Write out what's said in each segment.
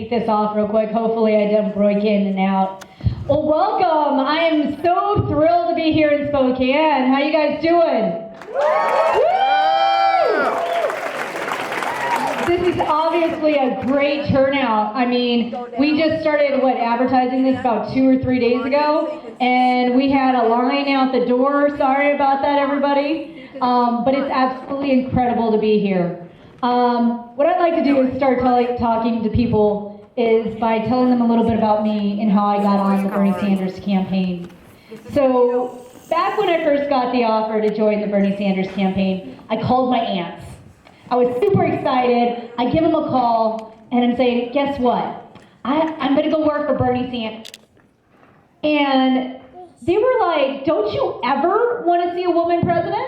kick this off real quick. Hopefully I don't break in and out. Well, welcome. I am so thrilled to be here in Spokane. How you guys doing? This is obviously a great turnout. I mean, we just started, advertising this about 2 or 3 days ago, and we had a line out the door. Sorry about that, everybody. But it's absolutely incredible to be here. What I'd like to do is start talking to people is by telling them a little bit about me and how I got on the Bernie Sanders campaign. So, back when I first got the offer to join the Bernie Sanders campaign, I called my aunts. I was super excited. I give them a call, and I'm saying, guess what? I'm going to go work for Bernie Sanders. And they were like, don't you ever want to see a woman president?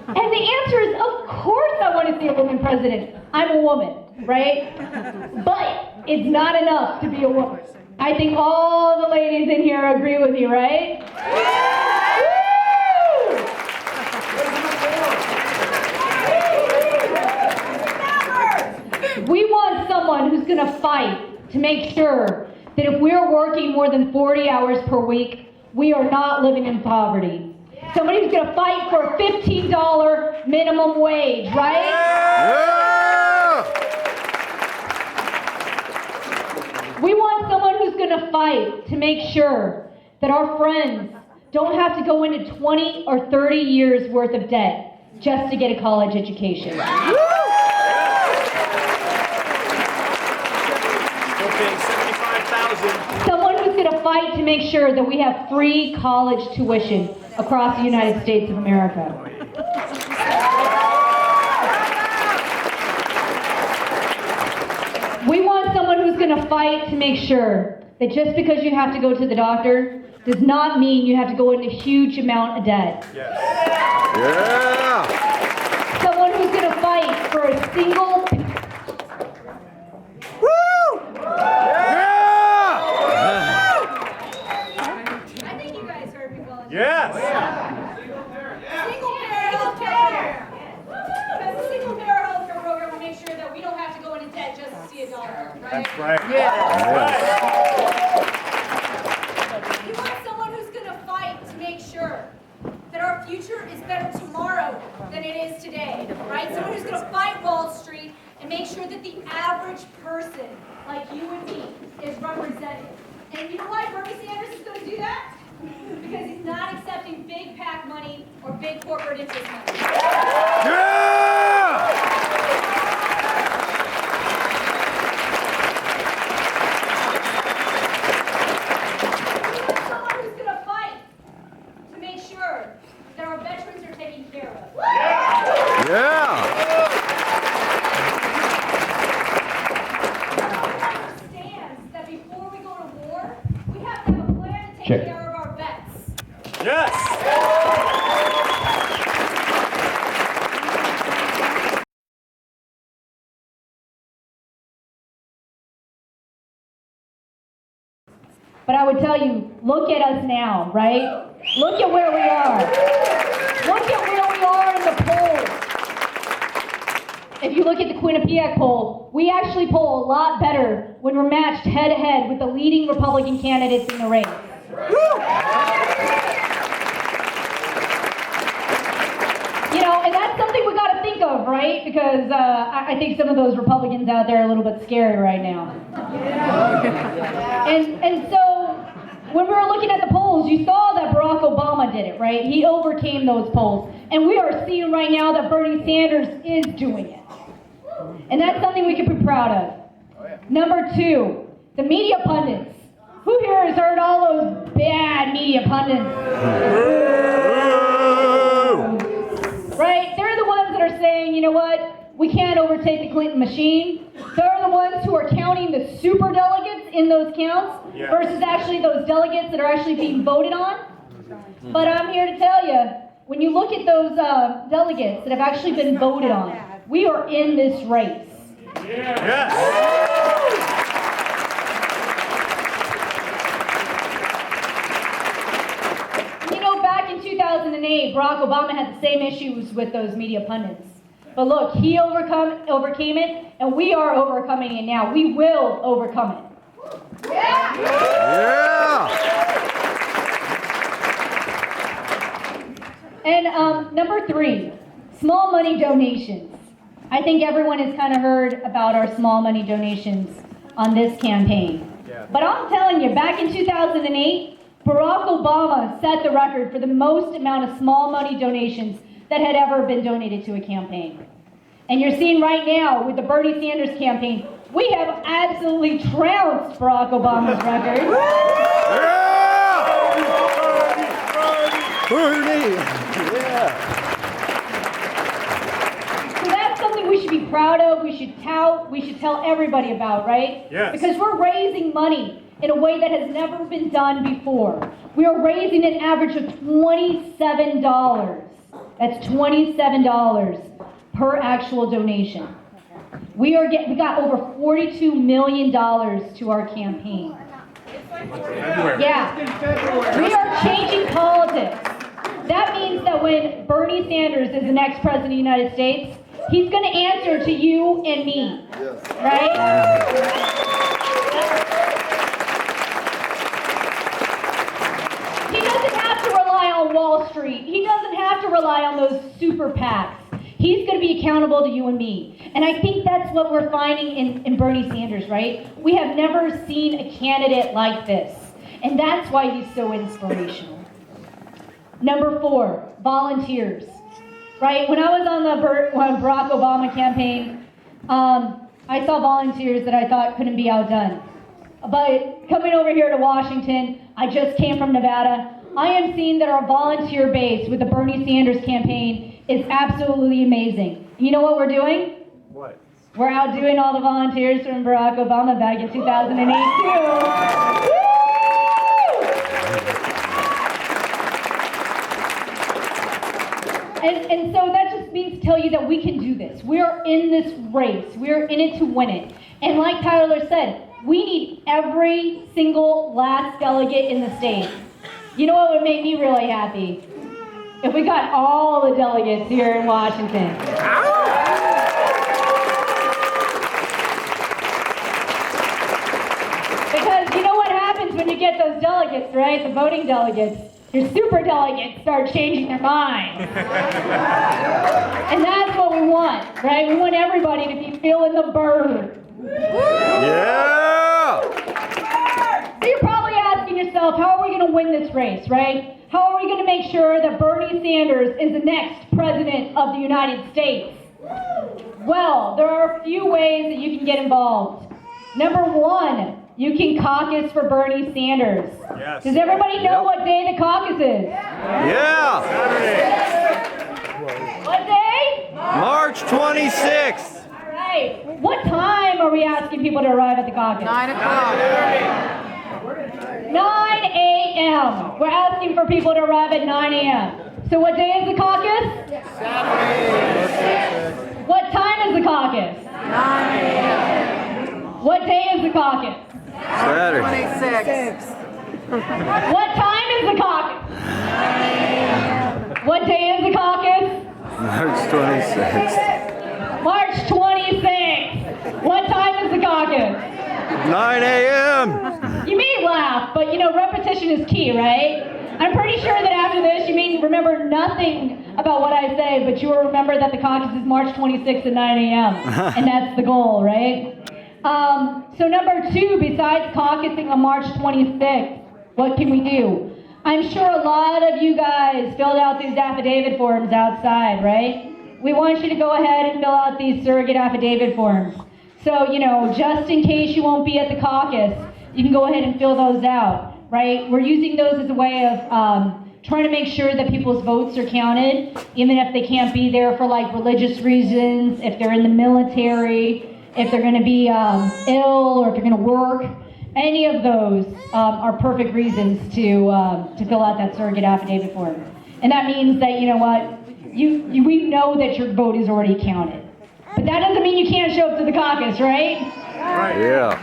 And the answer is, of course I want to see a woman president. I'm a woman, right? But it's not enough to be a woman. I think all the ladies in here agree with me, right? We want someone who's going to fight to make sure that if we're working more than 40 hours per week, we are not living in poverty. Somebody who's going to fight for a $15 minimum wage, right? Yeah! We want someone who's going to fight to make sure that our friends don't have to go into 20 or 30 years worth of debt just to get a college education. Someone who's going to fight to make sure that we have free college tuition across the United States of America. We want someone who's going to fight to make sure that just because you have to go to the doctor does not mean you have to go into a huge amount of debt. Yes. Yeah. Someone who's going to fight for a single... Yes! Single-payer health care. Because the single-payer health care program will make sure that we don't have to go into debt just to see a doctor, right? That's right. Yeah. We want someone who's going to fight to make sure that our future is better tomorrow than it is today, right? Someone who's going to fight Wall Street and make sure that the average person, like you and me, is represented. And you know why Bernie Sanders is going to do that? Because he's not accepting big PAC money or big corporate interest money. Yeah! Someone who's going to fight to make sure that our veterans are taken care of. Yeah! Understands that before we go to war, we have to have a plan to take care of our vets. Yes! But I would tell you, look at us now, right? Look at where we are. Look at where we are in the polls. If you look at the Quinnipiac poll, we actually poll a lot better when we're matched head-to-head with the leading Republican candidates in the race. You know, and that's something we got to think of, right? Because I think some of those Republicans out there are a little bit scary right now. And so, when we were looking at the polls, you saw that Barack Obama did it, right? He overcame those polls. And we are seeing right now that Bernie Sanders is doing it. And that's something we can be proud of. Number 2, the media pundits. Who here has heard all those bad media pundits? Right? They're the ones that are saying, you know what? We can't overtake the Clinton machine. They're the ones who are counting the super delegates in those counts versus actually those delegates that are actually being voted on. But I'm here to tell you, when you look at those delegates that have actually been voted on, we are in this race. Yes! You know, back in 2008, Barack Obama had the same issues with those media pundits. But look, he overcame it, and we are overcoming it now. We will overcome it. Yeah. And number 3, small money donations. I think everyone has kind of heard about our small money donations on this campaign. Yeah. But I'm telling you, back in 2008, Barack Obama set the record for the most amount of small money donations that had ever been donated to a campaign. And you're seeing right now with the Bernie Sanders campaign, we have absolutely trounced Barack Obama's record. Bernie! Yeah. So that's something we should be proud of, we should tout, we should tell everybody about, right? Yes. Because we're raising money in a way that has never been done before. We are raising an average of $27. That's $27 per actual donation. We got over $42 million to our campaign. Yeah. We are changing politics. That means that when Bernie Sanders is the next president of the United States, he's going to answer to you and me. Right? He doesn't have to rely on Wall Street. He doesn't have to rely on those super PACs. He's going to be accountable to you and me. And I think that's what we're finding in Bernie Sanders, right? We have never seen a candidate like this. And that's why he's so inspirational. Number 4, volunteers. Right? When I was on the Barack Obama campaign, I saw volunteers that I thought couldn't be outdone. But coming over here to Washington, I just came from Nevada, I am seeing that our volunteer base with the Bernie Sanders campaign is absolutely amazing. You know what we're doing? What? We're outdoing all the volunteers from Barack Obama back in 2008 too. And so that just means to tell you that we can do this. We're in this race. We're in it to win it. And like Tyler said, we need every single last delegate in the state. You know what would make me really happy? If we got all the delegates here in Washington. Because you know what happens when you get those delegates, right? The voting delegates. Your super delegates start changing their mind. And that's what we want, right? We want everybody to be feeling the burn. Yeah! So you're probably asking yourself, how are we going to win this race, right? How are we going to make sure that Bernie Sanders is the next president of the United States? Well, there are a few ways that you can get involved. Number 1, you can caucus for Bernie Sanders. Yes. Does everybody know what day the caucus is? Yeah! What day? March 26th! All right. What time are we asking people to arrive at the caucus? 9 o'clock. 9 a.m. We're asking for people to arrive at 9 a.m. So what day is the caucus? Saturday. What time is the caucus? 9 a.m. What day is the caucus? Saturday. 26. What time is the caucus? What day is the caucus? March 26th. March 26th. What time is the caucus? 9 a.m. You may laugh, but you know, repetition is key, right? I'm pretty sure that after this, you may remember nothing about what I say, but you will remember that the caucus is March 26th at 9 a.m. And that's the goal, right? So number 2, besides caucusing on March 26th, what can we do? I'm sure a lot of you guys filled out these affidavit forms outside, right? We want you to go ahead and fill out these surrogate affidavit forms. So, you know, just in case you won't be at the caucus, you can go ahead and fill those out, right? We're using those as a way of trying to make sure that people's votes are counted, even if they can't be there for like religious reasons, if they're in the military, if they're going to be ill, or if they're going to work. Any of those are perfect reasons to fill out that surrogate affidavit form. And that means that, you know what, we know that your vote is already counted. But that doesn't mean you can't show up to the caucus, right? Right. Yeah.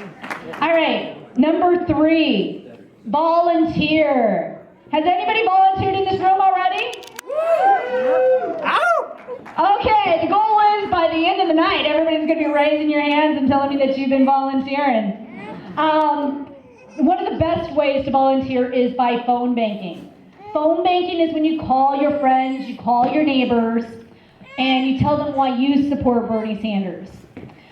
All right, number 3, volunteer. Has anybody volunteered in this room already? Okay, the goal is the end of the night, everybody's going to be raising your hands and telling me that you've been volunteering. One of the best ways to volunteer is by phone banking. Phone banking is when you call your friends, you call your neighbors, and you tell them why you support Bernie Sanders.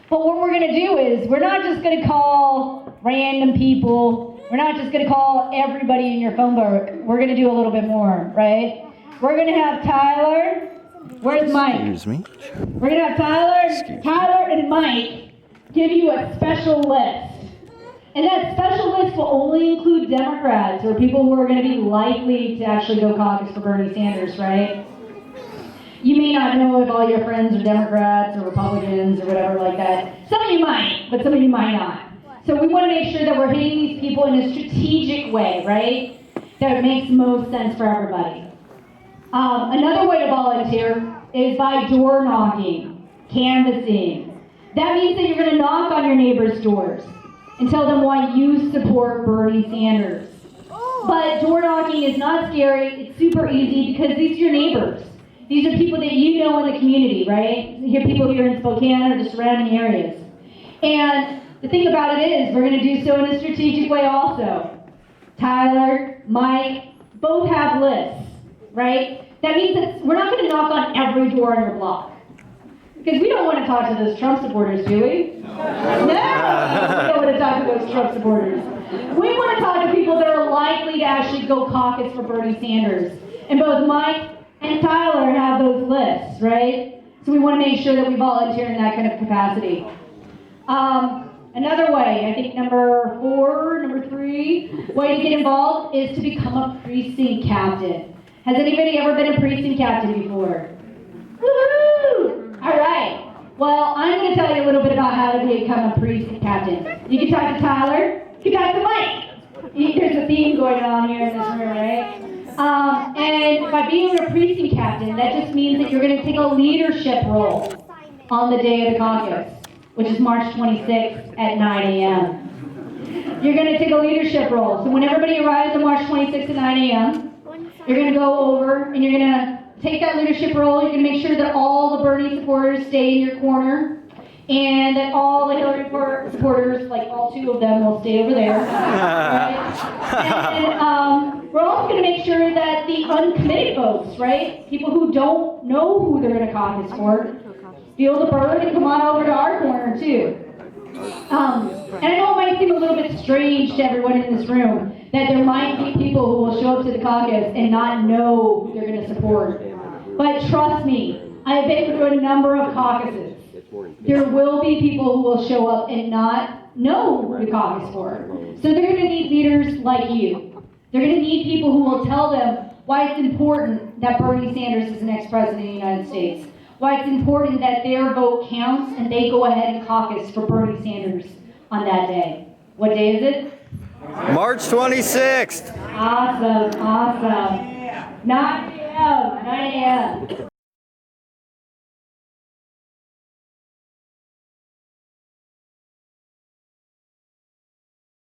But what we're going to do is, we're not just going to call random people. We're not just going to call everybody in your phone book. We're going to do a little bit more, right? We're going to have Tyler. Where's Mike? Excuse me. We're going to have Tyler and Mike give you a special list. And that special list will only include Democrats or people who are going to be likely to actually go caucus for Bernie Sanders, right? You may not know if all your friends are Democrats or Republicans or whatever like that. Some of you might, but some of you might not. So we want to make sure that we're hitting these people in a strategic way, right? That makes most sense for everybody. Another way to volunteer is by door knocking, canvassing. That means that you're going to knock on your neighbors' doors and tell them why you support Bernie Sanders. But door knocking is not scary. It's super easy because these are your neighbors. These are people that you know in the community, right? You hear people here in Spokane or the surrounding areas. And the thing about it is, we're going to do so in a strategic way also. Tyler, Mike, both have lists, right? That means that we're not going to knock on every door on your block. Because we don't want to talk to those Trump supporters, do we? No! We don't want to talk to those Trump supporters. We want to talk to people that are likely to actually go caucus for Bernie Sanders. And both Mike and Tyler have those lists, right? So we want to make sure that we volunteer in that kind of capacity. Another way, I think number 3, way to get involved is to become a precinct captain. Has anybody ever been a precinct captain before? Woohoo! All right. Well, I'm going to tell you a little bit about how to become a precinct captain. You can talk to Tyler. You can talk to Mike. There's a theme going on here in this room, right? And by being a precinct captain, that just means that you're going to take a leadership role on the day of the caucus, which is March 26th at 9 a.m. You're going to take a leadership role. So when everybody arrives on March 26th at 9 a.m., you're going to go over and you're going to take that leadership role. You're going to make sure that all the Bernie supporters stay in your corner and that all the Hillary supporters, like all 2 of them, will stay over there. Right? And we're also going to make sure that the uncommitted folks, right, people who don't know who they're going to caucus for, feel the burn and come on over to our corner too. And I know it might seem a little bit strange to everyone in this room that there might be people who will show up to the caucus and not know who they're going to support. But trust me, I have been through a number of caucuses. There will be people who will show up and not know who to caucus for. So they're going to need leaders like you. They're going to need people who will tell them why it's important that Bernie Sanders is the next president of the United States. Why it's important that their vote counts and they go ahead and caucus for Bernie Sanders on that day. What day is it? March 26th. Awesome. 9 a.m.